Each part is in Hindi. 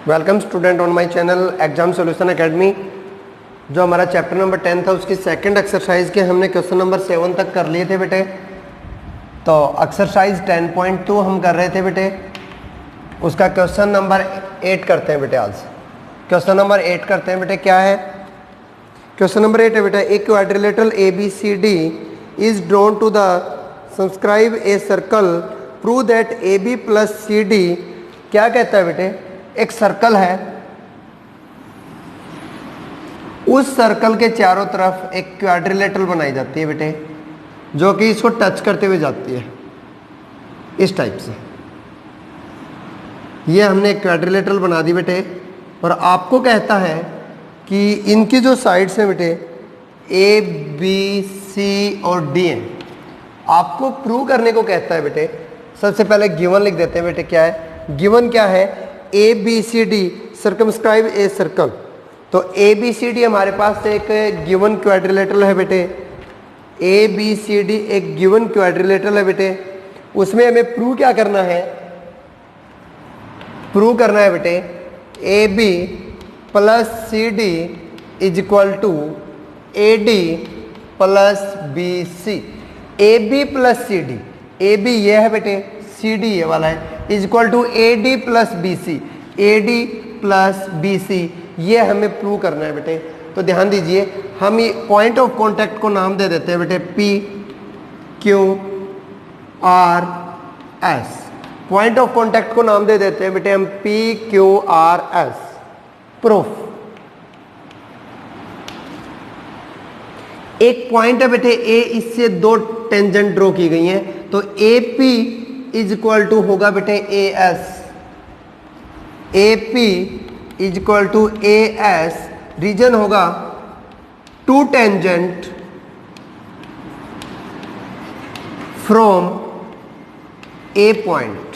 Welcome student on my channel exam solution academy. जो हमारा चैप्टर नंबर 10 था उसकी सेकंड एक्सरसाइज के हमने क्वेश्चन नंबर 7 तक कर लिए थे बेटे। तो एक्सरसाइज 10.2 हम कर रहे थे बेटे, उसका क्वेश्चन नंबर 8 करते हैं बेटे। आज क्वेश्चन नंबर 8 करते हैं बेटे। क्या है क्वेश्चन नंबर 8 है बेटा, एक quadrilateral ABCD is drawn to the subscribe a circle, prove that AB plus CD। क्या कहता है बेटे, एक सर्कल है, उस सर्कल के चारों तरफ एक क्वाड्रिलेटरल बनाई जाती है बेटे, जो कि इसको टच करते हुए जाती है इस टाइप से। ये हमने एक क्वाड्रिलेटरल बना दी बेटे, और आपको कहता है कि इनकी जो साइड्स हैं बेटे ABC और D हैं, आपको प्रूव करने को कहता है बेटे। सबसे पहले गिवन लिख देते हैं बेटे। क्या है गिवन, क्या है ABCD सर्कमस्क्राइब ए सर्कल। तो ABCD हमारे पास एक गिवन क्वाड्रिलेटरल है बेटे। ABCD एक गिवन क्वाड्रिलेटरल है बेटे। उसमें हमें प्रूव क्या करना है, प्रूव करना है बेटे AB plus CD is equal to AD plus BC। AB plus CD, AB ये है बेटे, CD ये वाला है, is equal to AD plus BC। AD plus BC ये हमें प्रूव करना है बेटे। तो ध्यान दीजिए, हम ये पॉइंट ऑफ कांटेक्ट को नाम दे देते हैं बेटे PQRS। पॉइंट ऑफ कांटेक्ट को नाम दे देते हैं बेटे हम PQRS। प्रूफ, एक पॉइंट है बेटे A, इससे दो टेंजेंट ड्रॉ की गई हैं, तो AP इज इक्वल टू होगा बेटे AS। AP is equal to AS, reason होगा two tangent from A point,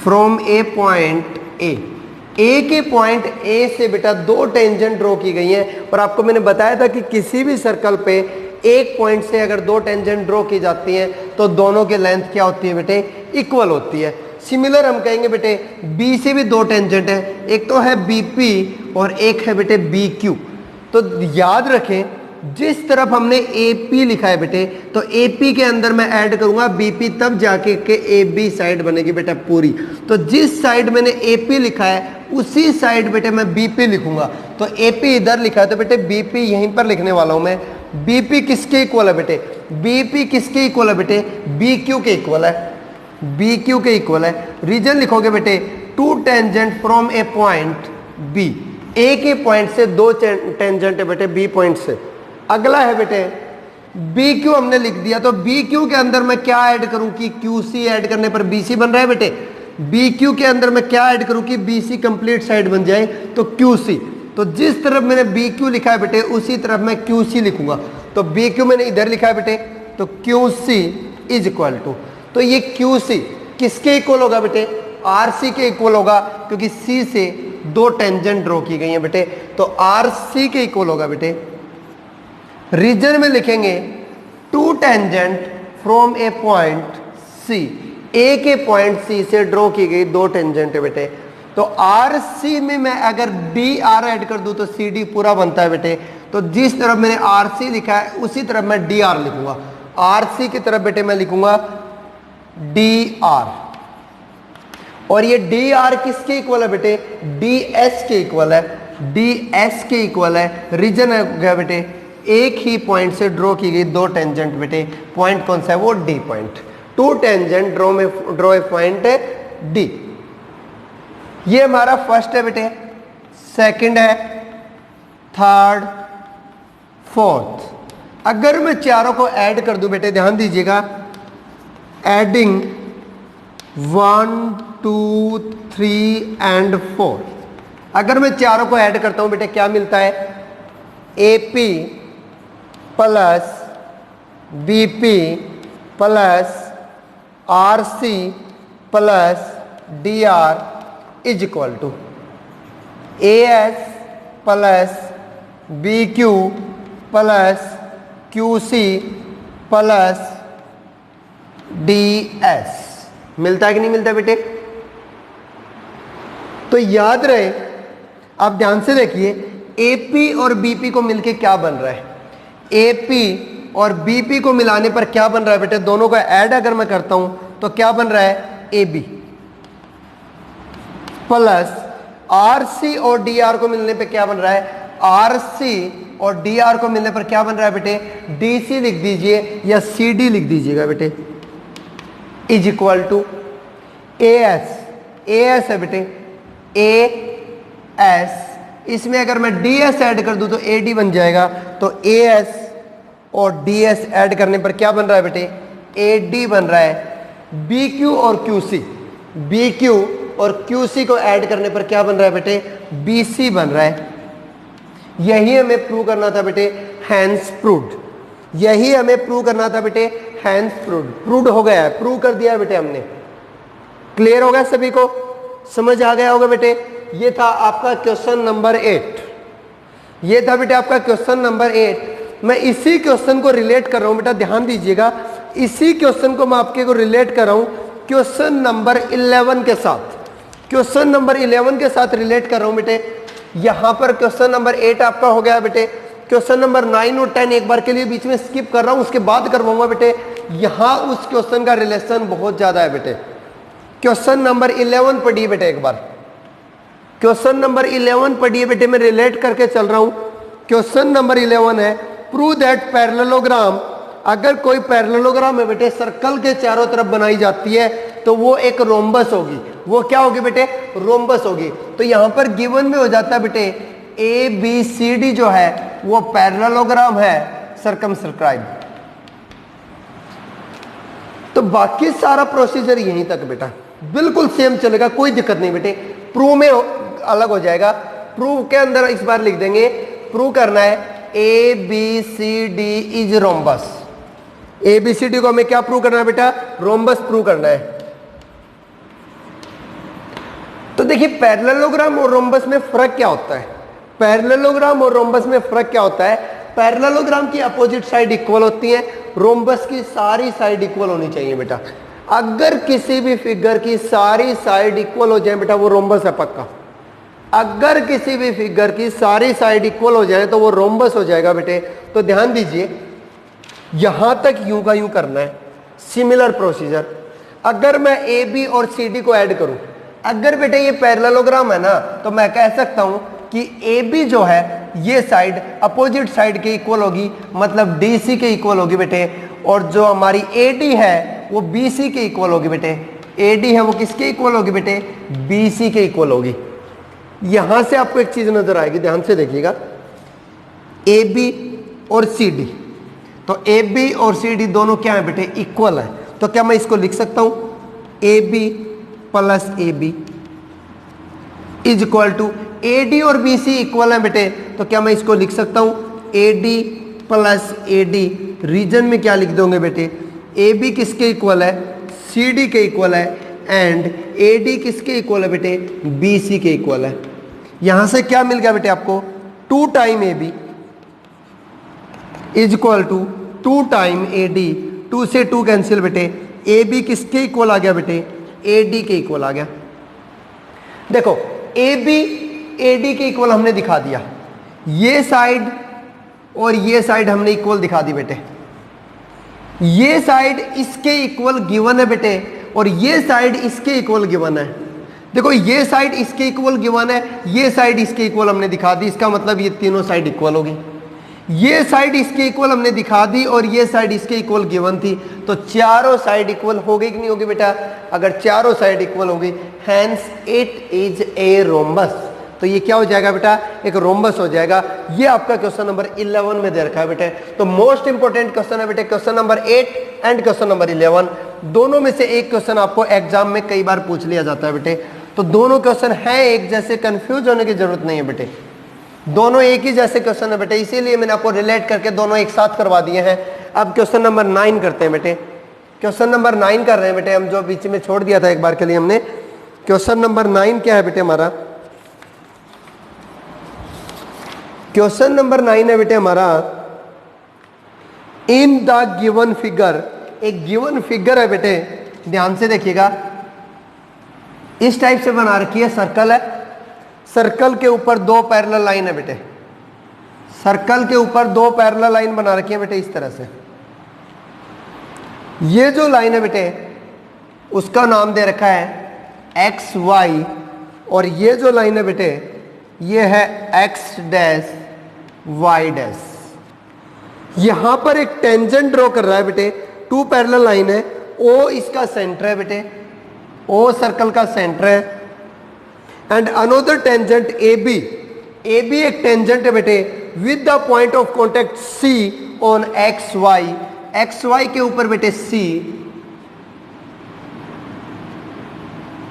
from A point A के पॉइंट A से बेटा दो टेंजेंट ड्रॉ की गई हैं। और आपको मैंने बताया था कि किसी भी सर्कल पे एक पॉइंट से अगर दो टेंजेंट ड्रॉ की जाती हैं तो दोनों के लेंथ क्या होती है बेटे, इक्वल होती है। सिमिलर हम कहेंगे बेटे B से भी दो टेंजेंट है, एक तो है BP और एक है बेटे BQ। तो याद रखें, जिस तरफ हमने AP लिखा है बेटे, तो AP के अंदर मैं ऐड करूंगा BP, तब जाके के AB साइड बनेगी बेटा पूरी। तो जिस साइड मैंने AP लिखा है उसी साइड बेटे मैं BP लिखूंगा। तो AP इधर लिखा है तो बेटे BP यहीं पर लिखने वाला हूं मैं। BP किसके इक्वल है बेटे, BP किसके इक्वल है बेटे, BQ के इक्वल है, BQ के इक्वल है। रीजन लिखोगे बेटे two tangent from a point B। A के पॉइंट से दो टेंजेंट है बेटे B पॉइंट से। अगला है बेटे BQ हमने लिख दिया, तो BQ के अंदर मैं क्या ऐड करूं कि QC ऐड करने पर BC बन रहा है बेटे। BQ के अंदर मैं क्या ऐड करूं कि BC कंप्लीट साइड बन जाए, तो QC। तो जिस तरफ मैंने BQ लिखा है बेटे उसी तरफ मैं QC लिखूंगा। तो BQ मैंने इधर लिखा है बेटे, तो QC इज इक्वल टू, तो ये QC किसके इक्वल होगा बेटे, RC के इक्वल होगा, क्योंकि C से दो टेंजेंट ड्रॉ की गई है बेटे, तो RC के इक्वल होगा बेटे। रीजन में लिखेंगे two tangent from a point C। A के पॉइंट C से ड्रॉ की गई दो टेंजेंट है बेटे, तो RC में मैं अगर DR ऐड कर दूं तो CD पूरा बनता है बेटे। तो जिस तरफ मैंने RC लिखा है उसी तरफ मैं DR लिखूंगा। RC की तरफ बेटे मैं लिखूंगा DR, और ये DR किसके इक्वल है बेटे, DS के इक्वल है, DS के इक्वल है। रीजन है गया बेटे एक ही पॉइंट से ड्रॉ की गई दो टेंजेंट बेटे, पॉइंट कौन सा है, वो D point. Two tangent draw a point D। ये हमारा फर्स्ट है बेटे, सेकंड है, थर्ड, फोर्थ। अगर मैं चारों को ऐड कर दूं बेटे, ध्यान दीजिएगा, एडिंग 1 2 3 एंड 4। अगर मैं चारों को ऐड करता हूं बेटे क्या मिलता है, AP plus BP plus RC plus DR is equal to AS plus BQ plus QC plus DS। मिलता है कि नहीं मिलता बेटे, तो याद रहे, आप ध्यान से देखिए, एपी और बीपी को मिलके क्या बन रहा है, एपी और बीपी को मिलाने पर क्या बन रहा है बेटे, दोनों का ऐड अगर मैं करता हूं तो क्या बन रहा है, एबी प्लस आरसी और डीआर को मिलने पे क्या बन रहा है, आरसी और डीआर को मिलने पर क्या बन रहा है बेटे, डीसी लिख दीजिए या सीडी लिख दीजिएगा बेटे, is equal to AS, AS है बेटे, एएस, इसमें अगर मैं डीएस ऐड कर दूं तो एडी बन जाएगा, तो एएस और डीएस ऐड करने पर क्या बन रहा है बेटे, एडी बन रहा है। बीक्यू और क्यूसी, बीक्यू और क्यूसी को ऐड करने पर क्या बन रहा है बेटे, बीसी बन रहा है। यही हमें प्रूव करना था बेटे, हैंस प्रूव्ड, यही हमें प्रूव करना था बेटे, हैंस प्रूव्ड, प्रूव्ड हो गया है, प्रूव कर दिया है बेटे हमने। क्लियर हो गया सभी को, समझ आ गया होगा बेटे। ये था आपका क्वेश्चन नंबर 8, ये था बेटे आपका क्वेश्चन नंबर 8। मैं इसी क्वेश्चन को रिलेट कर रहा हूं बेटा, ध्यान दीजिएगा, इसी क्वेश्चन को मैं आपके को रिलेट कर रहा हूं क्वेश्चन नंबर 11 के साथ, क्वेश्चन नंबर 11 के साथ रिलेट कर रहा हूं बेटे। यहां पर क्वेश्चन नंबर 8 आपका हो गया बेटे, क्वेश्चन नंबर 9 और 10 एक बार के लिए बीच में स्किप कर रहा हूं, उसके बाद करवाऊंगा बेटे। यहां उस क्वेश्चन का रिलेशन बहुत ज्यादा है बेटे। क्वेश्चन नंबर 11 पढ़िए बेटे एक बार, क्वेश्चन नंबर 11 पढ़िए बेटे, मैं रिलेट करके चल रहा हूं। क्वेश्चन नंबर 11 है, प्रूव दैट पैरेललोग्राम, अगर कोई पैरेललोग्राम है बेटे सर्कल के चारों तरफ बनाई जाती है तो वो एक रोम्बस होगी। वो क्या होगी बेटे, रोम्बस होगी। तो यहां पर गिवन में हो जाता है बेटे, ए बी सी डी जो है वो पैरेललोग्राम है सर्कमस्क्राइब। तो बाकी सारा प्रोसीजर यहीं तक बेटा बिल्कुल सेम चलेगा, कोई दिक्कत नहीं बेटे। प्रूव में अलग हो जाएगा, प्रूव के अंदर इस बार लिख देंगे, प्रूव करना है A B C D is rhombus. A B C D को हमें क्या प्रूव करना है बेटा, रोम्बस प्रूव करना है। तो देखिए पैरेललोग्राम और रोम्बस में फर्क क्या होता है, पैरेललोग्राम और रोम्बस में फर्क क्या होता है। पैरेललोग्राम की अपोजिट साइड इक्वल होती है, रोम्बस की सारी साइड इक्वल होनी चाहिए बेटा। अगर किसी भी फिगर की सारी साइड इक्वल हो जाए बेटा वो रोम्बस है पक्का। अगर किसी भी फिगर की सारी साइड इक्वल हो जाए तो वो रोम्बस हो जाएगा बेटे। तो ध्यान दीजिए, यहां तक यूं का यूं करना है, सिमिलर प्रोसीजर। अगर मैं ए बी और सी डी को ऐड करूं, अगर बेटे ये पैरेललोग्राम है ना, तो मैं कह सकता हूं कि ए बी जो है ये साइड अपोजिट साइड के इक्वल होगी, मतलब डी सी के इक्वल होगी बेटे। और जो हमारी ए डी है वो बी सी के इक्वल होगी बेटे। ए डी है वो किसके इक्वल होगी बेटे, बी सी के इक्वल होगी। यहां से आपको एक चीज नजर आएगी, ध्यान से देखिएगा, ए बी और सी डी। तो ए बी और सी डी दोनों क्या है बेटे, इक्वल है। तो क्या मैं इसको लिख सकता हूं, A B plus A B is equal to, A D और बी सी इक्वल है बेटे, तो क्या मैं इसको लिख सकता हूं A D plus A D. Reason में क्या लिख दोगे बेटे, ए बी किसके इक्वल है, सी डी के इक्वल है, एंड ए डी किसके इक्वल है बेटे, बी सी के इक्वल है। यहां से क्या मिल गया बेटे आपको, 2 time A B is equal to 2 time A D. 2 से 2 कैंसिल बेटे, ए बी किसके इक्वल आ गया बेटे, ए डी के इक्वल आ गया। देखो ए बी ए डी के इक्वल हमने दिखा दिया, ये साइड और ये साइड हमने इक्वल दिखा दी बेटे। ये साइड इसके इक्वल गिवन है बेटे, और ये साइड इसके इक्वल गिवन है। देखो ये साइड इसके इक्वल गिवन है, ये साइड इसके इक्वल हमने दिखा दी, इसका मतलब ये तीनों साइड इक्वल होगी। ये साइड इसके इक्वल हमने दिखा दी और ये साइड इसके इक्वल गिवन थी, तो चारों साइड इक्वल हो गई कि नहीं होगी बेटा। अगर चारों साइड इक्वल होगी, hence it is a rhombus. तो ये क्या हो जाएगा बेटा, एक रोम्बस हो जाएगा। ये आपका क्वेश्चन नंबर 11 में दे रखा है बेटे। तो मोस्ट इंपोर्टेंट क्वेश्चन है बेटे question number 8 and question number 11। दोनों में से एक क्वेश्चन आपको एग्जाम में कई बार पूछ लिया जाता है बेटे। तो दोनों क्वेश्चन है एक जैसे, कंफ्यूज होने की जरूरत नहीं है बेटे, दोनों एक ही जैसे क्वेश्चन है बेटे, इसीलिए मैंने आपको रिलेट करके दोनों एक साथ करवा दिए हैं। अब क्वेश्चन नंबर 9 करते हैं बेटे। क्वेश्चन नंबर 9 कर रहे हैं बेटे हम, जो बीच में छोड़ दिया था एक बार के लिए हमने। क्वेश्चन नंबर 9 क्या है बेटे हमारा, क्वेश्चन नंबर 9 है बेटे हमारा, इन द गिवन फिगर। एक गिवन फिगर है बेटे, ध्यान से देखिएगा, इस टाइप से बना रखी है, सर्कल है, सर्कल के ऊपर दो पैरेलल लाइन है बेटे, सर्कल के ऊपर दो पैरेलल लाइन बना रखी है बेटे इस तरह से। ये जो लाइन है बेटे उसका नाम दे रखा है एक्स वाई, और ये जो लाइन है बेटे ये है एक्स डैश वाई डैश। यहां पर एक टेंजेंट ड्रॉ कर रहा है बेटे, टू पैरेलल लाइन है, ओ इसका सेंटर है बेटे, ओ सर्कल का सेंटर है, and another tangent A B, A B एक टेंजेंट है बेटे with the point of contact C on X Y, X Y के ऊपर बेटे सी,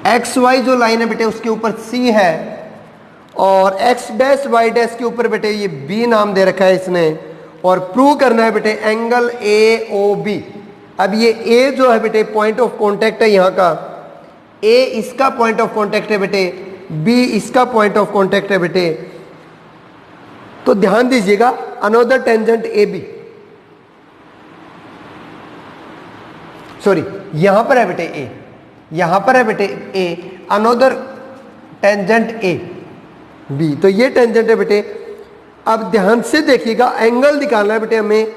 एक्स वाई जो लाइन है बेटे उसके ऊपर सी है, और एक्स डैश वाई डैश के ऊपर बेटे ये बी नाम दे रखा है इसने, और प्रूव करना है बेटे एंगल ए ओ बी। अब ये ए जो है बेटे पॉइंट ऑफ कॉन्टेक्ट है यहाँ का, ए इसका पॉइंट ऑफ कॉन्टेक्ट है बेटे, बी इसका पॉइंट ऑफ कॉन्टेक्ट है बेटे। तो ध्यान दीजिएगा another tangent A B, sorry यहां पर है बेटे ए, यहां पर है बेटे A, another tangent A B, तो ये टेंजेंट है बेटे। अब ध्यान से देखिएगा एंगल निकालना है बेटे हमें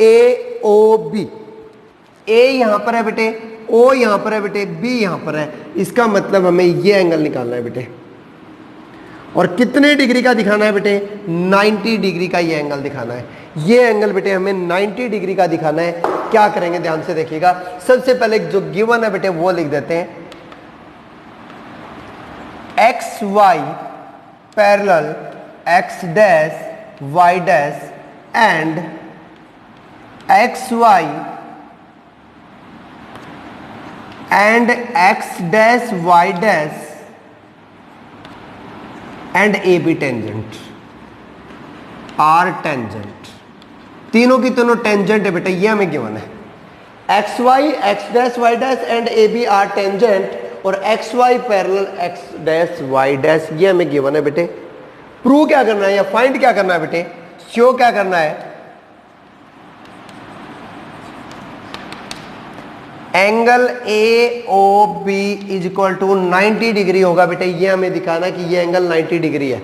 ए ओ बी, ए यहां पर है बेटे, ओ यहां पर है बेटे, बी यहां पर है, इसका मतलब हमें ये एंगल निकालना है बेटे। और कितने डिग्री का दिखाना है बेटे? 90 डिग्री का ये एंगल दिखाना है। ये एंगल बेटे हमें 90 डिग्री का दिखाना है। क्या करेंगे ध्यान से देखिएगा, सबसे पहले जो गिवन है बेटे वो लिख देते हैं, X Y parallel X dash Y dash and X Y and X dash Y dash and A B tangent are tangent, तीनों की तीनों टेंजेंट है बेटा, ये हमें गिवन है। X Y X dash Y dash and A B are tangent, और X Y parallel X dash Y dash, ये हमें गिवन है बेटे। प्रूव क्या करना है या फाइंड क्या करना है बेटे, शो क्या करना है, angle A O B is equal to 90 degree होगा बेटे, ये हमें दिखाना कि ये एंगल 90 डिग्री है।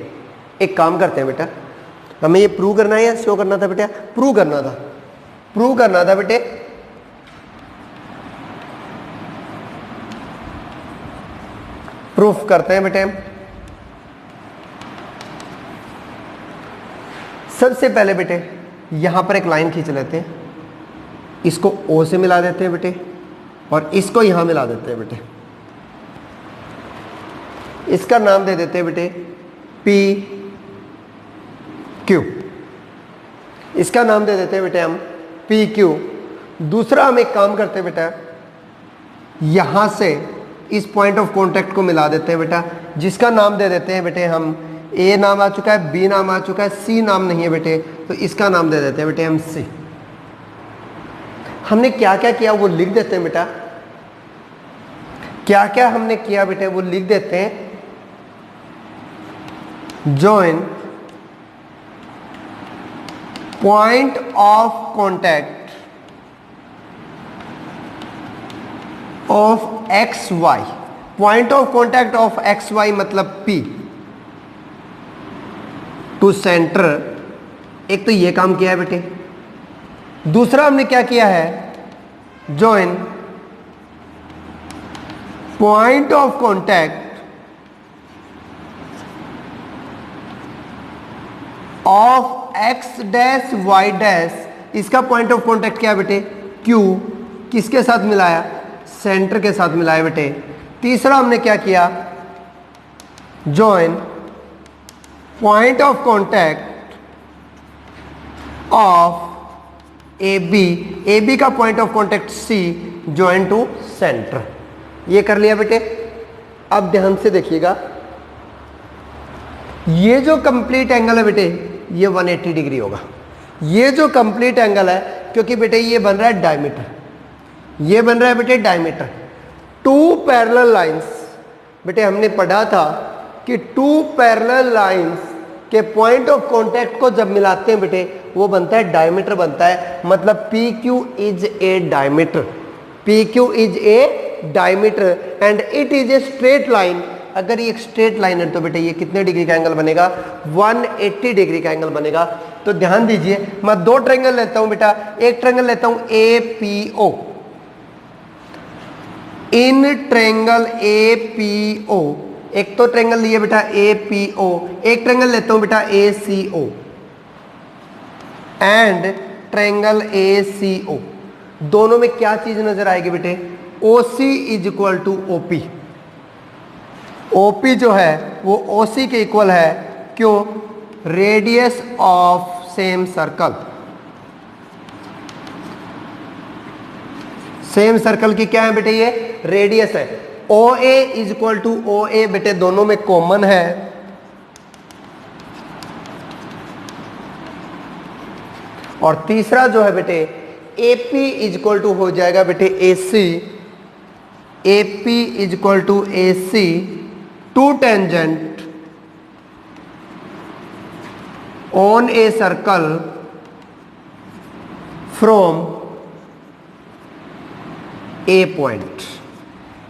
एक काम करते हैं बेटा, हमें ये प्रूव करना है या शो करना था बेटा? प्रूव करना था, प्रूव करना था बेटे। प्रूफ करते हैं बेटे हम। सबसे पहले बेटे यहां पर एक लाइन खींच लेते हैं, इसको ओ से मिला देते हैं बेटे, और इसको यहां मिला देते हैं बेटे। इसका नाम दे देते हैं बेटे पी क्यू, इसका नाम दे देते हैं बेटे हम पी क्यू। दूसरा हम एक काम करते हैं बेटा, यहां से इस पॉइंट ऑफ कांटेक्ट को मिला देते हैं बेटा, जिसका नाम दे देते हैं बेटे हम, ए नाम आ चुका है, बी नाम आ चुका है, सी नाम नहीं है बेटे, तो इसका नाम दे देते हैं बेटे हम सी। हमने क्या क्या किया वो लिख देते हैं बेटा, क्या क्या हमने किया बेटे वो लिख देते हैं। Join point of contact of X Y, point of contact of X Y मतलब पी टू सेंटर। एक तो ये काम किया है बेटे, दूसरा हमने क्या किया है, join point of contact of X dash Y dash, इसका पॉइंट ऑफ कांटेक्ट क्या है बेटे? क्यू, किसके साथ मिलाया? सेंटर के साथ मिलाया बेटे। तीसरा हमने क्या किया, join point of contact of A B, A B का point of contact C join to centre. ये कर लिया बेटे। अब ध्यान से देखिएगा, ये जो कंप्लीट एंगल है बेटे ये 180 डिग्री होगा। ये जो कंप्लीट एंगल है, क्योंकि बेटे ये बन रहा है डायमीटर, ये बन रहा है बेटे डायमीटर। टू पैरेलल लाइंस, बेटे हमने पढ़ा था कि टू पैरेलल लाइंस के पॉइंट ऑफ कांटेक्ट को जब मिलाते हैं बेटे वो बनता है डायमीटर बनता है, मतलब P Q is a diameter, P Q is a diameter and it is a straight line अगर ये एक स्ट्रेट लाइन है तो बेटा ये कितने डिग्री का एंगल बनेगा, 180 डिग्री का एंगल बनेगा। तो ध्यान दीजिए, मैं दो ट्रायंगल लेता हूं बेटा, एक ट्रायंगल लेता हूं APO, इन ट्रायंगल APO, एक तो ट्रायंगल लिए बेटा APO, एक ट्रायंगल लेता हूं बेटा ACO एंड ट्रायंगल ACO, दोनों में क्या चीज नजर आएगी बेटे, OC is equal to OP। OP जो है वो OC के इक्वल है, क्यों, radius of same circle. Same circle की क्या है बेटे, ये रेडियस है। OA is equal to OA बेटे दोनों में कॉमन है, और तीसरा जो है बेटे AP इज इक्वल टू हो जाएगा बेटे AC, AP is equal to AC, two tangent on a circle from a point.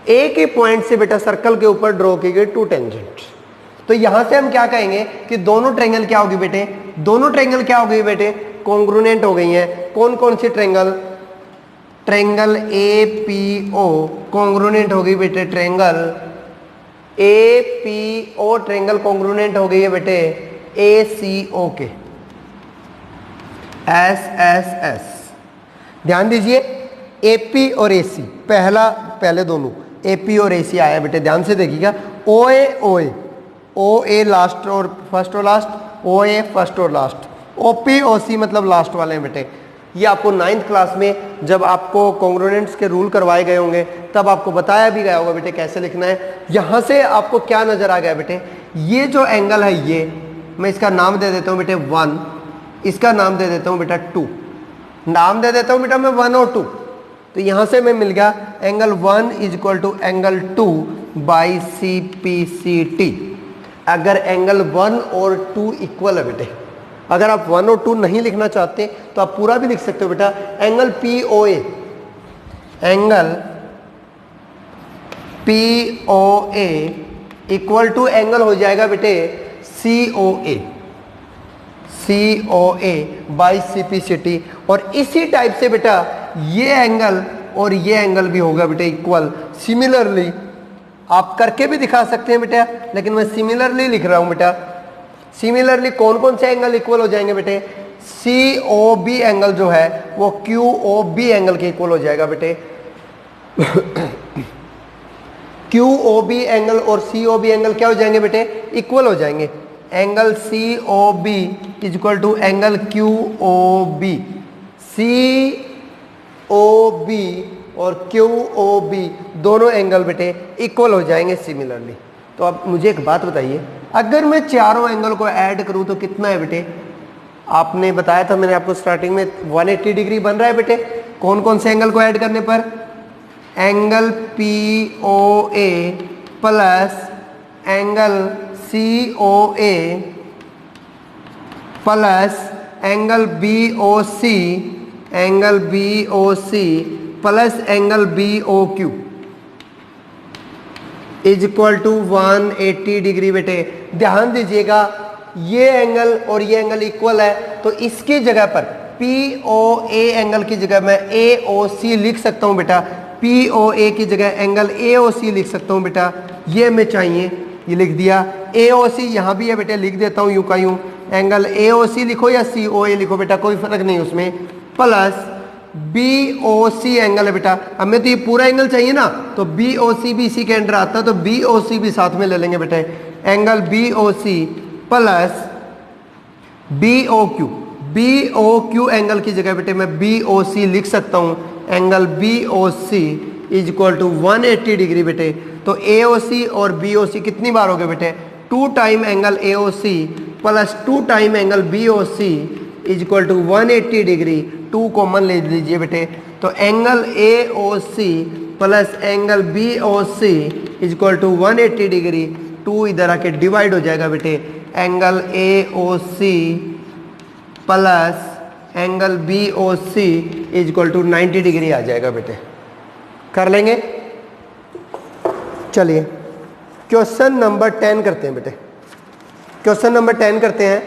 A के पॉइंट से बेटा सर्कल के ऊपर ड्रॉ की गई टू टेंजेंट। तो यहां से हम क्या कहेंगे कि दोनों ट्रायंगल क्या होगी बेटे, दोनों ट्रायंगल क्या हो गई बेटे, कॉन्ग्रुएंट हो गई हैं। कौन कौन सी ट्रायंगल, ट्रायंगल APO कॉन्ग्रुएंट हो गई बेटे, ट्रायंगल APO ट्रायंगल कॉन्ग्रुएंट हो गई है बेटे ACO के, SSS। ध्यान दीजिए AP और AC, पहले दोनों AP और AC आया बेटे, ध्यान से देखिएगा। OA लास्ट और फर्स्ट और लास्ट, OA फर्स्ट और लास्ट, OP OC मतलब लास्ट वाले हैं बेटे। ये आपको 9th क्लास में जब आपको कॉन्ग्रुएंट्स के रूल करवाए गए होंगे तब आपको बताया भी गया होगा बेटे कैसे लिखना है। यहां से आपको क्या नजर आ गया बेटे, ये जो एंगल है ये मैं इसका नाम दे देता हूं बेटे 1, इसका नाम दे देता हूं बेटा 2, नाम दे देता हूं बेटा मैं 1 और 2। तो यहां से मैं मिल गया angle 1 is equal to angle 2 by CPCT। अगर एंगल 1 और 2 इक्वल है बेटे, अगर आप 1 और 2 नहीं लिखना चाहते तो आप पूरा भी लिख सकते हो बेटा। Angle POA, angle POA equal to angle हो जाएगा बेटे COA बाई CPCT। और इसी टाइप से बेटा ये एंगल और ये एंगल भी होगा बेटे इक्वल। सिमिलरली आप करके भी दिखा सकते हैं बेटा, लेकिन मैं सिमिलरली लिख रहा हूं बेटा। सिमिलरली कौन कौन से एंगल इक्वल हो जाएंगे बेटे, COB एंगल जो है वो QOB एंगल के इक्वल हो जाएगा बेटे। QOB एंगल और COB एंगल क्या हो जाएंगे बेटे, इक्वल हो जाएंगे। Angle COB is equal to angle QOB। COB और QOB दोनों एंगल बेटे इक्वल हो जाएंगे सिमिलरली। तो अब मुझे एक बात बताइए, अगर मैं चारों एंगल को ऐड करूं तो कितना है बेटे, आपने बताया था मैंने आपको स्टार्टिंग में 180 डिग्री बन रहा है बेटे। कौन कौन से एंगल को ऐड करने पर, angle POA plus angle COA plus angle BOC, angle BOC plus angle BOQ is equal to 180 degree बेटे। ध्यान दीजिएगा ये एंगल और ये एंगल इक्वल है, तो इसकी जगह पर POA एंगल की जगह मैं AOC लिख सकता हूं बेटा। POA की जगह एंगल AOC लिख सकता हूं बेटा। ये मैं चाहिए ये लिख दिया। AOC यहां भी है बेटे, लिख देता हूं यूं का यूं। एंगल AOC लिखो या COA लिखो बेटा, कोई फर्क नहीं उसमें। प्लस BOC एंगल है बेटा। हमें तो ये पूरा एंगल चाहिए ना, तो BOC भी इसी के अंडर आता है, तो BOC भी साथ में ले लेंगे बेटे। Angle BOC plus BOQ, BOQ angle की जगह बेटे मैं BOC लिख सकता हूं। Angle BOC is equal to 180 degree बेटे। तो AOC और BOC कितनी बार हो गए बेटे, 2 time angle AOC plus 2 time angle BOC is equal to 180 degree. 2 common ले लीजिए बेटे, तो angle AOC plus angle BOC is equal to 180 degree. 2 इधर आके डिवाइड हो जाएगा बेटे। Angle AOC plus angle BOC is equal to 90 degree आ जाएगा बेटे। कर लेंगे, चलिए क्वेश्चन नंबर 10 करते हैं बेटे, क्वेश्चन नंबर 10 करते हैं।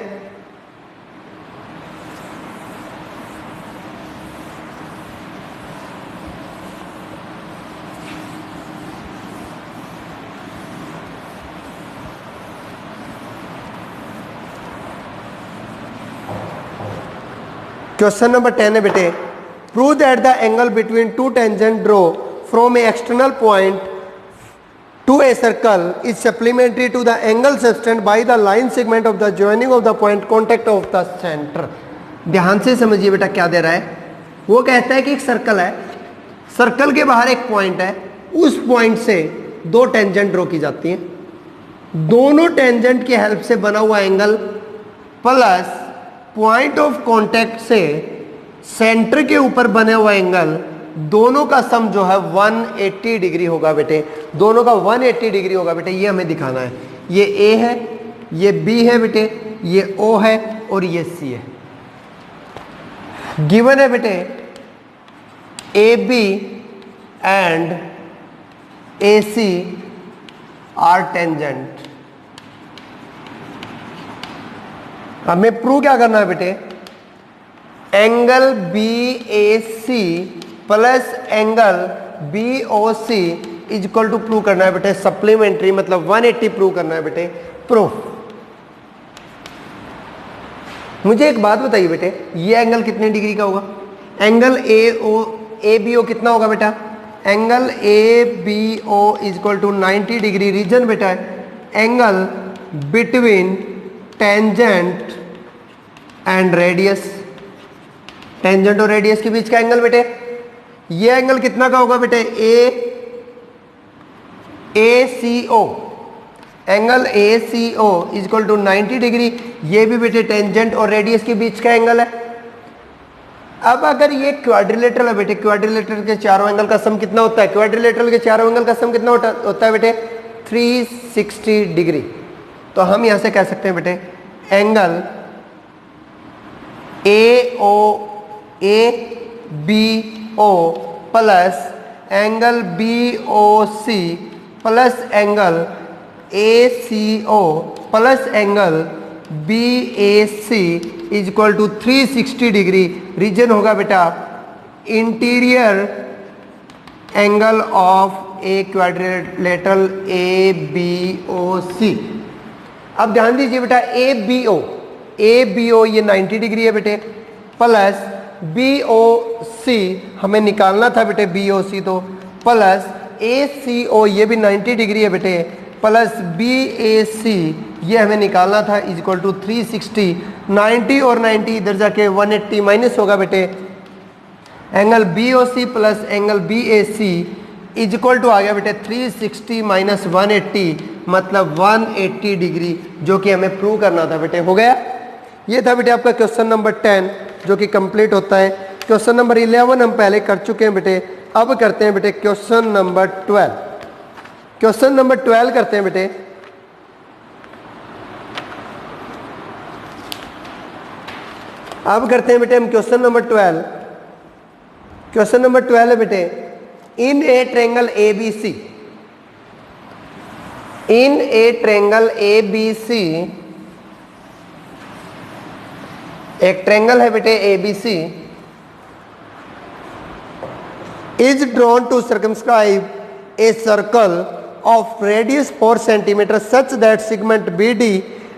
क्वेश्चन नंबर 10 है बेटे, prove that the angle between two tangent draw from a external point to a circle is supplementary to the angle subtend by the line segment of the joining of the point contact of the centre. ध्यान से समझिए बेटा क्या दे रहा है। वो कहता है कि एक सर्कल है, सर्कल के बाहर एक पॉइंट है, उस पॉइंट से दो टेंजेंट ड्रॉ की जाती हैं, दोनों टेंजेंट की हेल्प से बना हुआ angle plus point of contact से सेंटर के ऊपर बने हुआ एंगल, दोनों का सम जो है 180 डिग्री होगा बेटे, दोनों का 180 डिग्री होगा बेटे। ये हमें दिखाना है। ये ए है, ये बी है बेटे, ये ओ है और ये सी है। गिवन है बेटे A B and A C are tangent. हमें प्रूव क्या करना है बेटे, angle B A C plus angle B O C is equal to prove करना है बेटे सप्लीमेंट्री, मतलब 180 प्रूव करना है बेटे। प्रूफ। मुझे एक बात बताइए बेटे, ये एंगल कितने डिग्री का होगा? एंगल ए बी ओ कितना होगा बेटा? Angle A B O is equal to 90 degree. Reason बेटा है angle between tangent and radius, tangent और रेडियस के बीच का एंगल बेटे। ये एंगल कितना का होगा बेटे? A C O, angle A C O is equal to 90 degree. ये भी बेटे टेंजेंट और रेडियस के बीच का एंगल है। अब अगर ये क्वाड्रिलेटरल है बेटे, क्वाड्रिलेटरल के चारों एंगल का सम कितना होता है? क्वाड्रिलेटरल के चारों एंगल का सम कितना होता है बेटे? 360 डिग्री। तो हम यहां से कह सकते हैं बेटे angle A B O plus angle B O C plus angle A C O plus angle B A C is equal to 360 degree. Reason होगा बेटा interior angle of a quadrilateral A B O C. अब ध्यान दीजिए बेटा ए बी ओ ये 90 डिग्री है बेटे, प्लस बी ओ सी हमें निकालना था बेटे बी ओ सी, तो प्लस ए सी ओ ये भी 90 डिग्री है बेटे, प्लस बी ए सी ये हमें निकालना था इज इक्वल टू 360। 90 और 90 इधर जाके 180 माइनस होगा बेटे। Angle B O C plus angle B A C is equal to आ गया बेटे 360 माइनस 180, मतलब 180 डिग्री, जो कि हमें प्रूव करना था बेटे। हो गया। ये था बेटे आपका क्वेश्चन नंबर 10 जो कि कंप्लीट होता है। क्वेश्चन नंबर 11 हम पहले कर चुके हैं बेटे। अब करते हैं बेटे क्वेश्चन नंबर 12। क्वेश्चन नंबर 12 करते हैं बेटे। अब करते हैं बेटे हम क्वेश्चन नंबर 12। क्वेश्चन नंबर 12 है बेटे, in a triangle A B C, in a triangle A B C, एक ट्रायंगल है बेटे A B C, is drawn to circumscribe a circle of radius 4 cm such that segment BD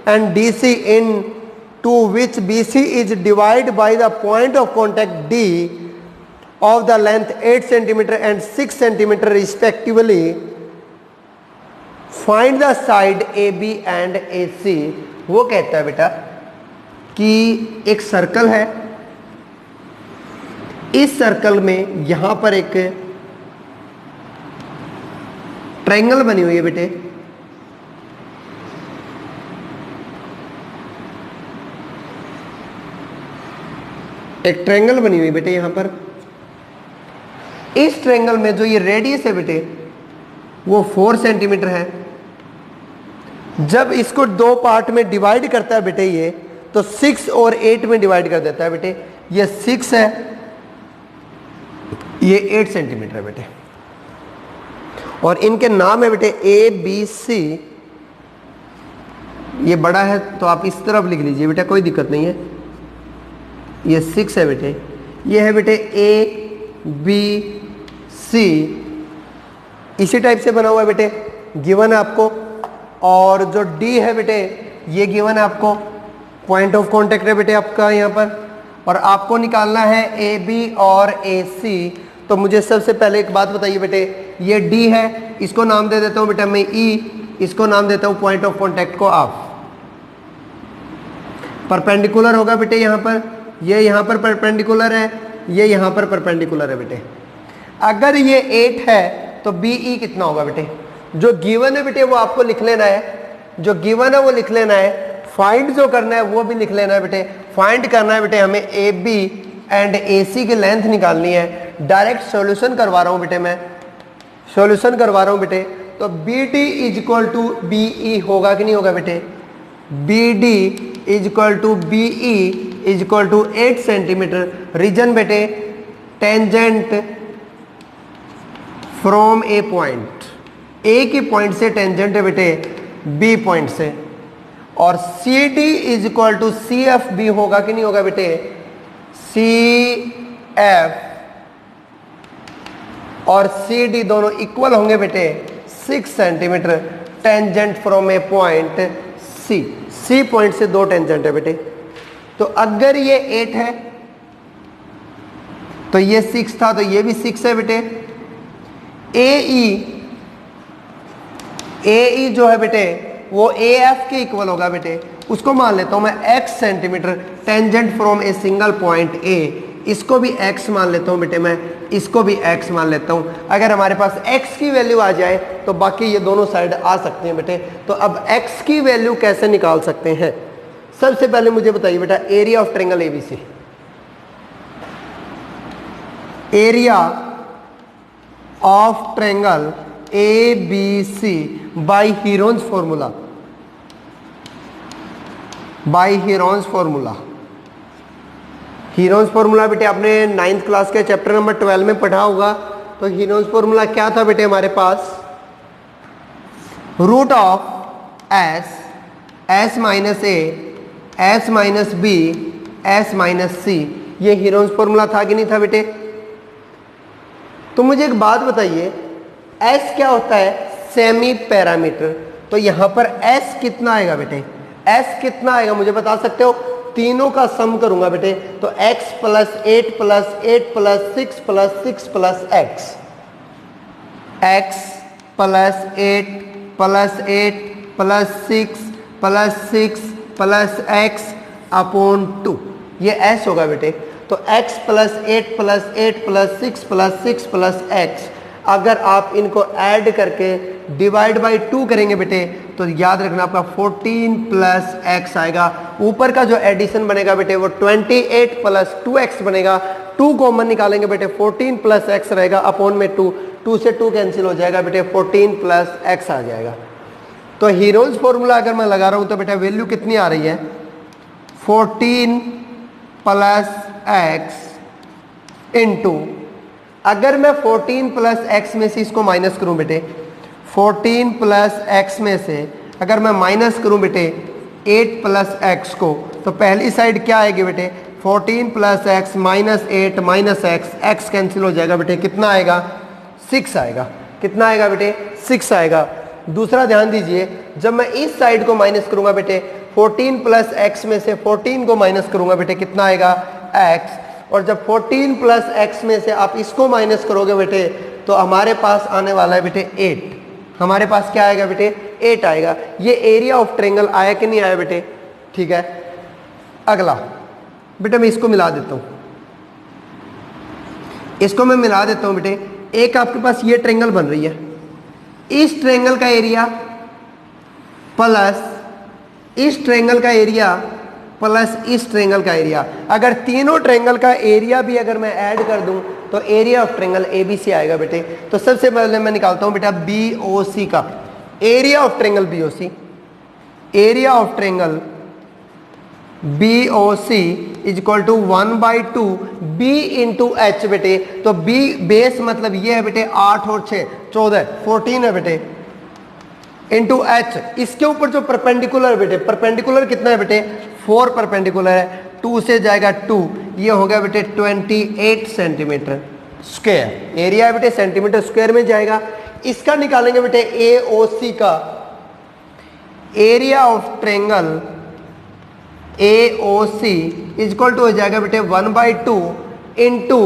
and DC in to which BC is divided by the point of contact D of the length 8 cm and 6 cm respectively. Find the side AB and AC. वो कहता है बेटा कि एक सर्कल है, इस सर्कल में यहां पर एक ट्रायंगल बनी हुई है बेटे, एक ट्रायंगल बनी हुई बेटे यहां पर। इस ट्रायंगल में जो ये रेडियस है बेटे वो 4 सेंटीमीटर है। जब इसको दो पार्ट में डिवाइड करता है बेटे ये, तो 6 और 8 में डिवाइड कर देता है बेटे। ये 6 है, ये 8 सेंटीमीटर है बेटे। और इनके नाम है बेटे ए बी सी। ये बड़ा है तो आप इस तरफ लिख लीजिए बेटा, कोई दिक्कत नहीं है। ये 6 है बेटे, ये है बेटे ए बी सी, इसी टाइप से बना हुआ है बेटे, गिवन है आपको। और जो डी है बेटे ये गिवन है आपको, पॉइंट ऑफ कांटेक्ट है बेटे आपका यहाँ पर। और आपको निकालना है ए बी और ए सी। तो मुझे सबसे पहले एक बात बताइए बेटे, ये डी है, इसको नाम दे देता हूँ बेटा मैं ई, इसको नाम देता हूँ पॉइंट ऑफ कांटेक्ट को ऑफ। परपेंडिकुलर होगा बेटे यहाँ पर, ये यहाँ पर परपेंडिकुलर है, ये यहाँ पर परपेंडिकुलर है बेटे। अगर ये 8 है तो बी ई कितना होगा बेटे? जो गिवन है बेटे वो आपको लिख लेना है, जो गिवन है वो लिख लेना है। फाइंड जो करना है वो भी लिख लेना है बेटे। फाइंड करना है बेटे हमें ए बी एंड ए सी की लेंथ निकालनी है। डायरेक्ट सॉल्यूशन करवा रहा हूँ बेटे, मैं सॉल्यूशन करवा रहा हूँ बेटे। तो B D is equal to B E होगा कि नहीं होगा बेटे? B D is equal to B E is equal to 8 centimetre. Reason बेटे tangent from a point, A की पॉइंट से टेंजेंट है बेटे बी पॉइंट से। और C D is equal to C F B होगा कि नहीं होगा बेटे? सी एफ और सी डी दोनों इक्वल होंगे बेटे 6 centimetre tangent from a point C. C point से 2 टेंजेंट है बेटे। तो अगर ये 8 है तो ये 6 था, तो ये भी 6 है बेटे। ए ई जो है बेटे वो ए एफ के इक्वल होगा बेटे। उसको मान लेता हूं मैं x centimetre tangent from a single point A. इसको भी x मान लेता हूं बेटे, मैं इसको भी x मान लेता हूं। अगर हमारे पास x की वैल्यू आ जाए तो बाकी ये दोनों साइड आ सकते हैं बेटे। तो अब x की वैल्यू कैसे निकाल सकते हैं? सबसे पहले मुझे बताइए बेटा area of triangle ABC. Area of triangle A B C by Heron's formula, by Heron's formula. Heron's formula बेटे आपने 9th क्लास के चैप्टर नंबर 12 में पढ़ा होगा। तो हीरोन्स फॉर्मूला क्या था बेटे हमारे पास? Root of S minus A, S minus B, S minus C. ये हीरोन्स फॉर्मूला था कि नहीं था बेटे? तो मुझे एक बात बताइए, S क्या होता है? Semi parameter. तो यहां पर S कितना आएगा बेटे? S कितना आएगा मुझे बता सकते हो? तीनों का सम करूंगा बेटे तो x plus 8 plus 8 plus 6 plus 6 plus x, x plus 8 plus 8 plus 6 plus 6 plus x upon 2, ये s होगा बेटे। तो x plus 8 plus 8 plus 6 plus 6 plus x, अगर आप इनको ऐड करके डिवाइड बाई 2 करेंगे बेटे तो याद रखना आपका 14 प्लस x आएगा। ऊपर का जो एडिशन बनेगा बेटे वो 28 प्लस 2x बनेगा। 2 कॉमन निकालेंगे बेटे 14 प्लस x रहेगा अपॉन में 2, 2 से 2 कैंसिल हो जाएगा बेटे 14 प्लस x आ जाएगा। तो हीरोन्स फॉर्मूला अगर मैं लगा रहा हूं तो बेटा वैल्यू कितनी आ रही है? 14 प्लस x इंटू, अगर मैं 14 प्लस x में से इसको माइनस करूं बेटे, 14 प्लस x में से अगर मैं माइनस करूं बेटे 8 प्लस x को, तो पहली साइड क्या आएगी बेटे? 14 plus x minus 8 minus x cancel हो जाएगा बेटे, कितना आएगा? 6 आएगा। कितना आएगा बेटे? 6 आएगा। दूसरा ध्यान दीजिए, जब मैं इस साइड को माइनस करूंगा बेटे 14 प्लस x में से 14 को माइनस करूंगा बेटे, कितना आएगा? x। और जब 14 प्लस x में से आप इसको माइनस करोगे बेटे तो हमारे पास आने वाला है बेटे 8। हमारे पास क्या आएगा बेटे? 8 आएगा। ये एरिया ऑफ ट्रायंगल आया कि नहीं आया बेटे? ठीक है। अगला बेटे मैं इसको मिला देता हूं, इसको मैं मिला देता हूं बेटे। एक आपके पास ये ट्रायंगल बन रही है, इस ट्रायंगल का एरिया प्लस इस ट्रायंगल का एरिया प्लस इस ट्रायंगल का एरिया। अगर तीनों ट्रायंगल का एरिया भी अगर मैं ऐड कर दूं तो एरिया ऑफ ट्रायंगल एबीसी आएगा बेटे। तो सबसे पहले मैं निकालता हूं बेटा बीओसी का area of triangle BOC. Area of triangle B O C is equal to 1/2 B into H बेटे। तो बी बेस मतलब ये है बेटे 8 और 6 14 14 है बेटे, इंटू एच इसके ऊपर जो परपेंडिकुलर बेटे, परपेंडिकुलर कितना है बेटे 4 परपेंडिकुलर है, 2 से जाएगा 2, ये हो गया बेटे 28 सेंटीमीटर स्क्वायर। एरिया है बेटे सेंटीमीटर स्क्वायर में जाएगा। इसका निकालेंगे बेटे ए ओ सी का area of triangle A O C is equal to हो जाएगा बेटे 1/2 इंटू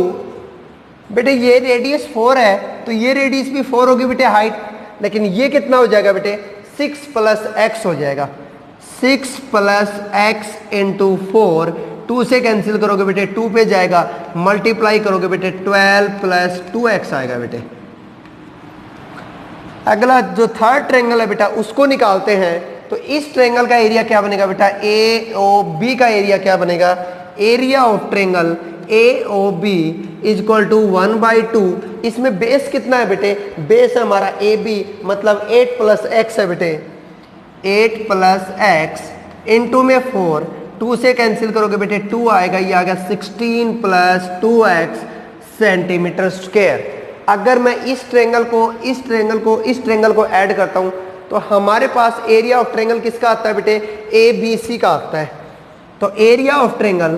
बेटे ये रेडियस 4 है तो ये रेडियस भी 4 होगी बेटे हाइट, लेकिन ये कितना हो जाएगा बेटे 6 + x हो जाएगा, 6 + x इंटू 4, 2 से कैंसिल करोगे बेटे 2 पे जाएगा, मल्टीप्लाई करोगे बेटे 12 + 2x आएगा बेटे। अगला जो थर्ड ट्रायंगल है बेटा उसको निकालते हैं। तो इस ट्रायंगल का एरिया क्या बनेगा बेटा ए ओ बी का एरिया क्या बनेगा, area of triangle A O B is equal to 1/2। इसमें बेस कितना है बेटे, बेस है हमारा ए बी मतलब 8 + x है बेटे, 8 + x इंटू में 4, 2 से कैंसिल करोगे बेटे 2 आएगा, ये आ गया 16 + 2x सेंटीमीटर स्क्वायर। अगर मैं इस ट्रायंगल को इस ट्रायंगल को इस ट्रायंगल को ऐड करता हूं तो हमारे पास एरिया ऑफ ट्रायंगल किसका आता है बेटे, ए बी सी का आता है। तो area of triangle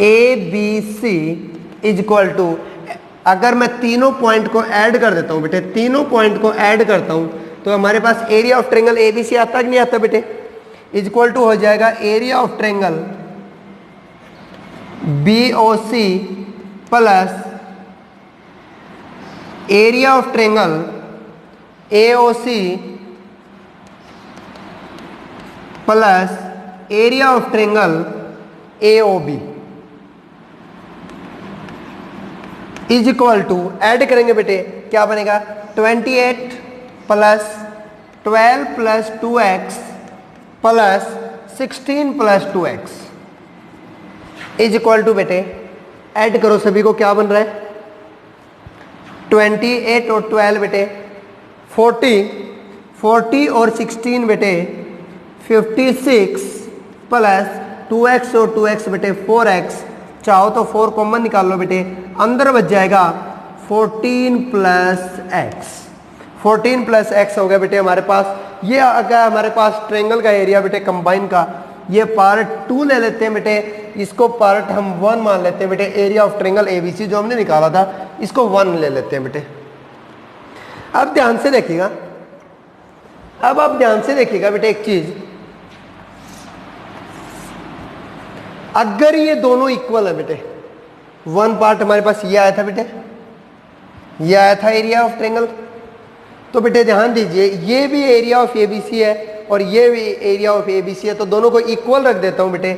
A B C is equal to, अगर मैं तीनों पॉइंट को ऐड कर देता हूं बेटे, तीनों पॉइंट को ऐड करता हूं तो हमारे पास area of triangle A B C आता है कि नहीं आता बेटे, इज इक्वल टू हो जाएगा area of triangle B O C plus area of triangle A O C plus area of triangle A O B is equal to, add करेंगे बेटे क्या बनेगा 28 + 12 + 2x plus 16 + 2x is equal to बेटे, ऐड करो सभी को क्या बन रहा है 28 और 12 बेटे 40, 40 और 16 बेटे 56 प्लस 2x और 2x बेटे 4x, चाहो तो 4 कॉमन निकाल लो बेटे, अंदर बच जाएगा 14 + x, 14 + x हो गया बेटे हमारे पास। ये आ गया हमारे पास ट्रायंगल का एरिया बेटे कंबाइन का। ये पार्ट 2 ले लेते हैं बेटे, इसको पार्ट हम 1 मान लेते हैं बेटे, एरिया ऑफ ट्रायंगल एबीसी जो हमने निकाला था इसको 1 ले लेते हैं बेटे। अब ध्यान से देखिएगा, अब आप ध्यान से देखिएगा बेटे एक चीज, अगर ये दोनों इक्वल है बेटे, 1 पार्ट हमारे पास ये आया था बेटे, ये आया था एरिया ऑफ ट्रायंगल, तो बेटे ध्यान दीजिए ये भी एरिया ऑफ एबीसी है और ये भी एरिया ऑफ एबीसी है, तो दोनों को इक्वल रख देता हूं बेटे।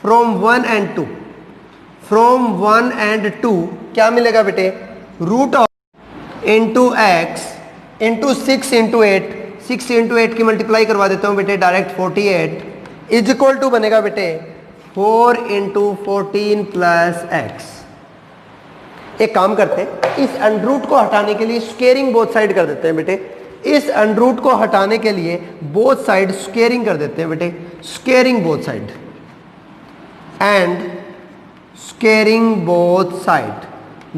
फ्रॉम 1 and 2, फ्रॉम 1 and 2 क्या मिलेगा बेटे, root of into X into 6 × 8, 6 × 8 की मल्टीप्लाई करवा देता हूँ बेटे डायरेक्ट 48 इज इक्वल टू बनेगा बेटे 4 × 14 + x। एक काम करते हैं, इस अंडरूट को हटाने के लिए स्क्वेयरिंग बोथ साइड कर देते हैं बेटे, इस अंडरूट को हटाने के लिए बोथ साइड स्क्वेयरिंग कर देते हैं बेटे, squaring both side and squaring both side,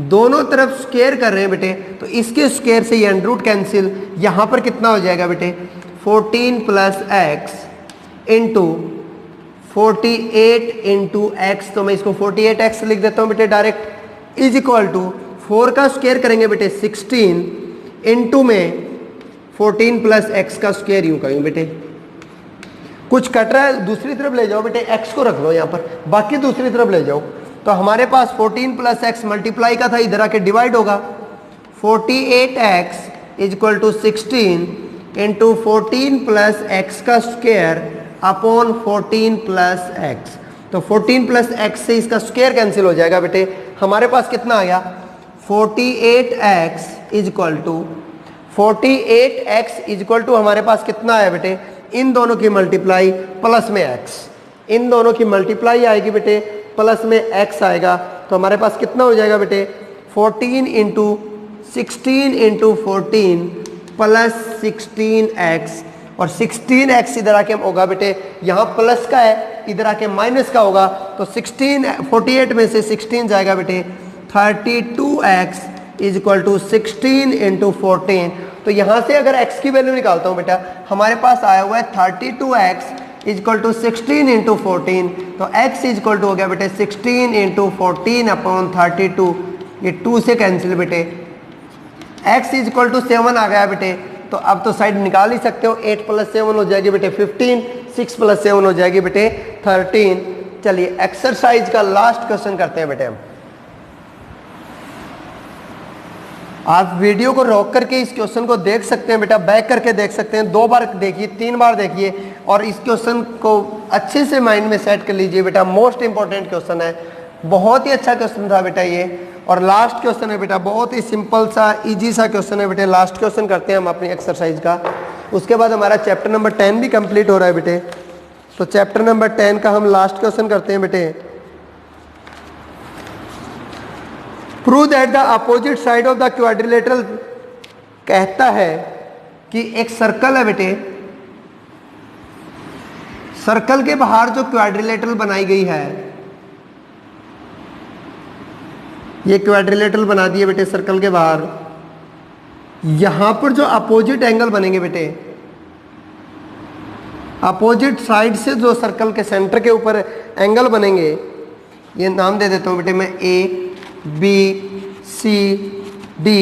दोनों तरफ स्क्वेयर कर रहे हैं बेटे, तो इसके स्क्वेयर से ये अंडरूट कैंसिल, यहां पर कितना हो जाएगा बेटे 14 + x इंटू 48 × x, तो मैं इसको 48x लिख देता हूं बेटे डायरेक्ट, इज इक्वल टू 4 का स्क्वेयर करेंगे बेटे 16 इंटू में 14 + x का स्क्वेयर, यूं करूं बेटे, कुछ कट रहा है दूसरी तरफ ले जाओ बेटे, x को रख लो यहां पर, बाकी दूसरी तरफ ले जाओ, तो हमारे पास 14 + x मल्टीप्लाई का था, इधर आके डिवाइड होगा, 48x is equal to 16 into 14 + x का स्क्वेयर अपॉन 14 + x, तो 14 + x से इसका स्क्वेयर कैंसिल हो जाएगा बेटे, हमारे पास कितना आ गया 48x is equal to 48x is equal to हमारे पास कितना आया बेटे, इन दोनों की मल्टीप्लाई प्लस में x, इन दोनों की मल्टीप्लाई आएगी बेटे प्लस में x आएगा, तो हमारे पास कितना हो जाएगा बेटे 14 × 16 × 14 + 16x और 16x इधर आके होगा बेटे, यहाँ प्लस का है इधर आके माइनस का होगा, तो 48 में से 16 जाएगा बेटे, 32x is equal to 16 into 14। तो यहाँ से अगर x की वैल्यू निकालता हूँ बेटा, हमारे पास आया हुआ है 32x is equal to 16 into 14, तो x इज इक्वल टू हो गया बेटे 16 इंटू 14 अपॉन 32, ये 2 से कैंसिल बेटे, x इज इक्वल टू 7 आ गया बेटे, तो अब तो साइड निकाल ही सकते हो, 8 + 7 हो जाएगी बेटे 15, 6 + 7 हो जाएगी बेटे 13। चलिए एक्सरसाइज का लास्ट क्वेश्चन करते हैं बेटे हम। आप वीडियो को रोक करके इस क्वेश्चन को देख सकते हैं बेटा, बैक करके देख सकते हैं, 2 बार देखिए, 3 बार देखिए और इस क्वेश्चन को अच्छे से माइंड में सेट कर लीजिए बेटा। मोस्ट इंपॉर्टेंट क्वेश्चन है, बहुत ही अच्छा क्वेश्चन था बेटा ये। और लास्ट क्वेश्चन है बेटा, बहुत ही सिंपल सा इजी सा क्वेश्चन है बेटे। लास्ट क्वेश्चन करते हैं हम अपनी एक्सरसाइज का, उसके बाद हमारा चैप्टर नंबर 10 भी कंप्लीट हो रहा है बेटे। तो चैप्टर नंबर 10 का हम लास्ट क्वेश्चन करते हैं बेटे। Prove that the opposite side of the quadrilateral, कहता है कि एक सर्कल है बेटे, सर्कल के बाहर जो क्वाड्रिलेटरल बनाई गई है, ये क्वाड्रिलेटरल बना दिए बेटे सर्कल के बाहर, यहां पर जो अपोजिट एंगल बनेंगे बेटे, अपोजिट साइड से जो सर्कल के सेंटर के ऊपर एंगल बनेंगे, ये नाम दे देता हूं बेटे मैं, ए बी सी डी,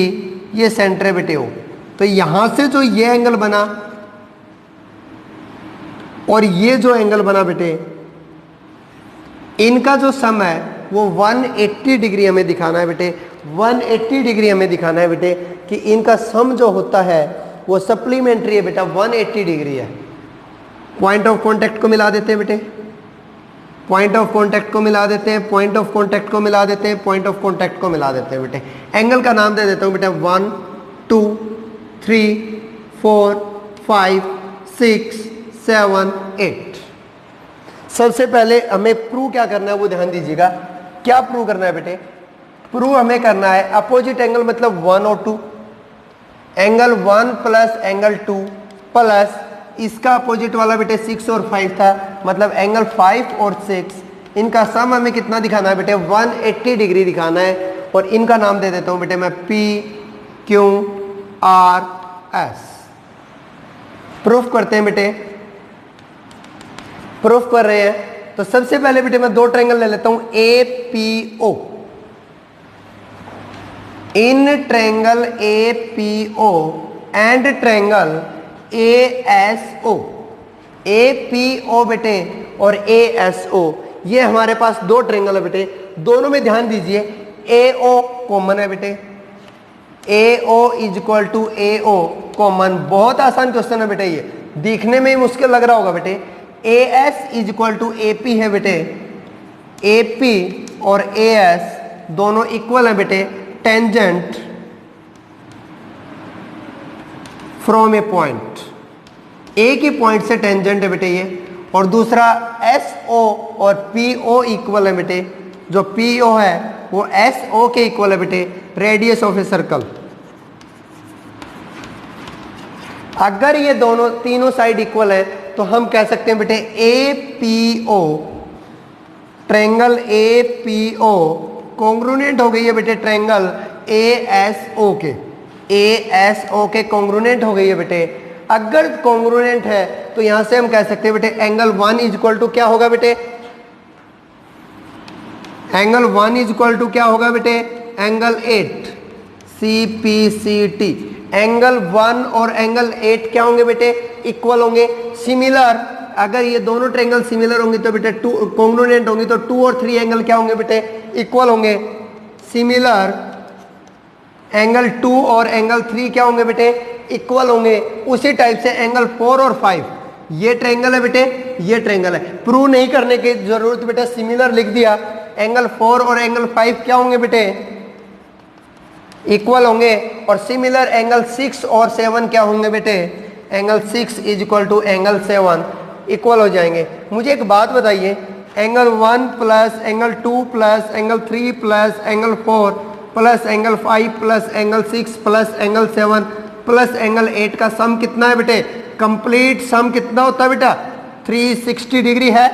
ये सेंटर है बेटे ओ। तो यहां से जो ये एंगल बना और ये जो एंगल बना बेटे, इनका जो सम है वो 180 डिग्री हमें दिखाना है बेटे, 180 डिग्री हमें दिखाना है बेटे कि इनका सम जो होता है वो सप्लीमेंट्री है बेटा, 180 डिग्री है। पॉइंट ऑफ कांटेक्ट को मिला देते हैं बेटे, पॉइंट ऑफ कांटेक्ट को मिला देते हैं, पॉइंट ऑफ कांटेक्ट को मिला देते हैं, पॉइंट ऑफ कांटेक्ट को मिला देते हैं बेटे। एंगल का नाम दे देता हूं बेटा 1 2 3 4 5 6 7 8। सबसे पहले हमें प्रूव क्या करना है वो ध्यान दीजिएगा। क्या प्रूव करना है बेटे? प्रूव हमें करना है अपोजिट एंगल मतलब 1 और 2, एंगल 1 प्लस एंगल 2 प्लस इसका अपोजिट वाला बेटे 6 और 5 था, मतलब एंगल 5 और 6, इनका सम हमें कितना दिखाना है बेटे? 180 डिग्री दिखाना है। और इनका नाम दे देता हूं बेटे मैं P Q R S। Proof करते हैं बेटे, प्रूफ कर रहे हैं। तो सबसे पहले बेटे मैं 2 ट्रायंगल ले लेता हूं APO। In triangle APO and triangle ASO, APO बेटे और ASO, ये हमारे पास 2 ट्रायंगल है बेटे। दोनों में ध्यान दीजिए AO कॉमन है बेटे, AO is equal to AO common. बहुत आसान क्वेश्चन है बेटे, ये दिखने में ही मुश्किल लग रहा होगा बेटे। AS is equal to AP है बेटे, AP और AS दोनों इक्वल है बेटे। टेंजेंट फ्रॉम ए पॉइंट, एक ही पॉइंट से टेंजेंट है बेटे ये। और दूसरा SO और PO इक्वल है बेटे, जो PO है वो SO के इक्वल है बेटे, रेडियस ऑफ ए सर्कल। अगर ये दोनों तीनों साइड इक्वल है तो हम कह सकते हैं बेटे APO, ट्रायंगल APO कॉन्ग्रुनेंट हो गई है बेटे ट्रायंगल ASO के, ASO के कॉन्ग्रुनेंट हो गई है बेटे। अगर कॉन्ग्रुनेंट है तो यहां से हम कह सकते हैं बेटे एंगल 1 इज इक्वल टू क्या होगा बेटे? एंगल 1 इज इक्वल टू क्या होगा बेटे? Angle 8 CPCT। एंगल 1 और एंगल 8 क्या होंगे बेटे? इक्वल होंगे। सिमिलर, अगर ये दोनों ट्रायंगल सिमिलर होंगे तो बेटे 2 कॉन्ग्रुनेंट होंगे, तो 2 और 3 एंगल क्या होंगे बेटे? इक्वल होंगे। सिमिलर, एंगल 2 और एंगल 3 क्या होंगे बेटे? इक्वल होंगे। उसी टाइप से एंगल 4 और 5, ये ट्रायंगल है बेटे, ये ट्रायंगल है। प्रूव नहीं करने की जरूरत बेटे, सिमिलर लिख दिया। एंगल 4 और एंगल 5 क्या होंगे बेटे? इक्वल होंगे। और सिमिलर एंगल 6 और 7 क्या होंगे बेटे? Angle 6 is equal to angle 7 equal हो जाएंगे। मुझे एक बात बताइए, angle 1 plus angle 2 plus angle 3 plus angle 4 plus angle 5 plus angle 6 plus angle 7 plus angle 8 का सम कितना है बेटे? कंप्लीट सम कितना होता है बेटा 360 डिग्री है।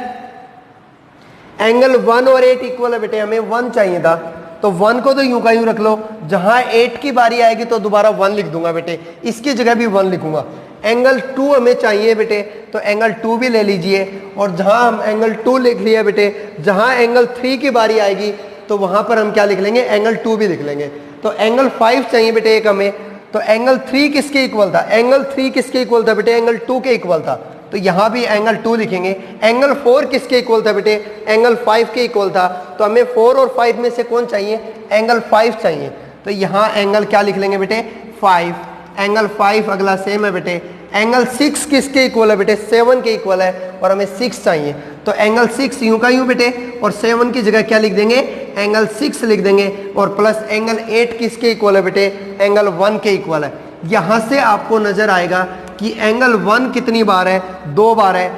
एंगल 1 और 8 इक्वल है बेटे, हमें 1 चाहिए था तो 1 को तो यूं का यूं रख लो, जहां 8 की बारी आएगी तो दोबारा 1 लिख दूंगा बेटे, इसकी जगह भी 1 लिखूंगा। एंगल 2 हमें चाहिए बेटे तो एंगल 2 भी ले लीजिए, और जहां हम एंगल 2 लिख लिया बेटे, जहां एंगल 3 की बारी आएगी तो वहां पर हम क्या लिख लेंगे, एंगल 2 भी लिख लेंगे। तो एंगल 5 चाहिए बेटे एक हमें, तो एंगल 3 किसके इक्वल था, एंगल 3 किसके इक्वल था बेटे, एंगल 2 के इक्वल था, तो यहां भी एंगल 2 लिखेंगे। एंगल 4 किसके इक्वल था बेटे, एंगल 5 के इक्वल था, तो हमें 4 और 5 में से कौन चाहिए, एंगल 5 चाहिए, तो यहां एंगल क्या लिख लेंगे बेटे 5। एंगल 5 अगला सेम है बेटे। एंगल 6 किसके इक्वल है बेटे, 7 के इक्वल है, और हमें 6 चाहिए, तो एंगल 6 यूं का यूं बेटे, और 7 की जगह क्या लिख देंगे, एंगल 6 लिख देंगे, और प्लस एंगल 8 किसके इक्वल है बेटे, एंगल 1 के इक्वल है। यहां से आपको नजर आएगा कि एंगल 1 कितनी बार है, 2 बार है,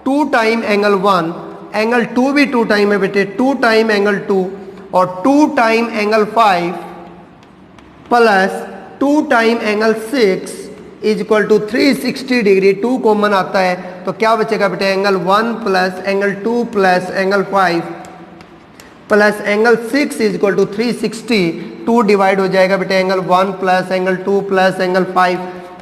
2 टाइम एंगल 1, एंगल 2 भी 2 टाइम है बेटे, 2 टाइम एंगल 2, और 2 time angle 5 plus 2 time angle 6 is equal to 360 degree. 2 common आता है तो क्या बचेगा बेटे, angle 1 plus angle 2 plus angle 5 plus angle 6 is equal to 360। 2 divide हो जाएगा बेटे, angle 1 plus angle 2 plus angle 5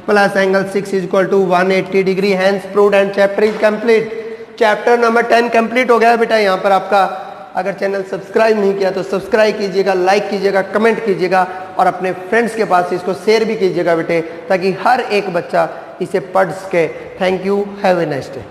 plus angle 6 is equal to 180 degree. Hence proved and chapter is complete. Chapter number 10 complete हो गया है बेटा। यहाँ पर आपका अगर चैनल सब्सक्राइब नहीं किया तो सब्सक्राइब कीजिएगा, लाइक कीजिएगा, कमेंट कीजिएगा, और अपने फ्रेंड्स के पास इसको शेयर भी कीजिएगा बेटे, ताकि हर एक बच्चा इसे पढ़ सके। Thank you, have a nice day.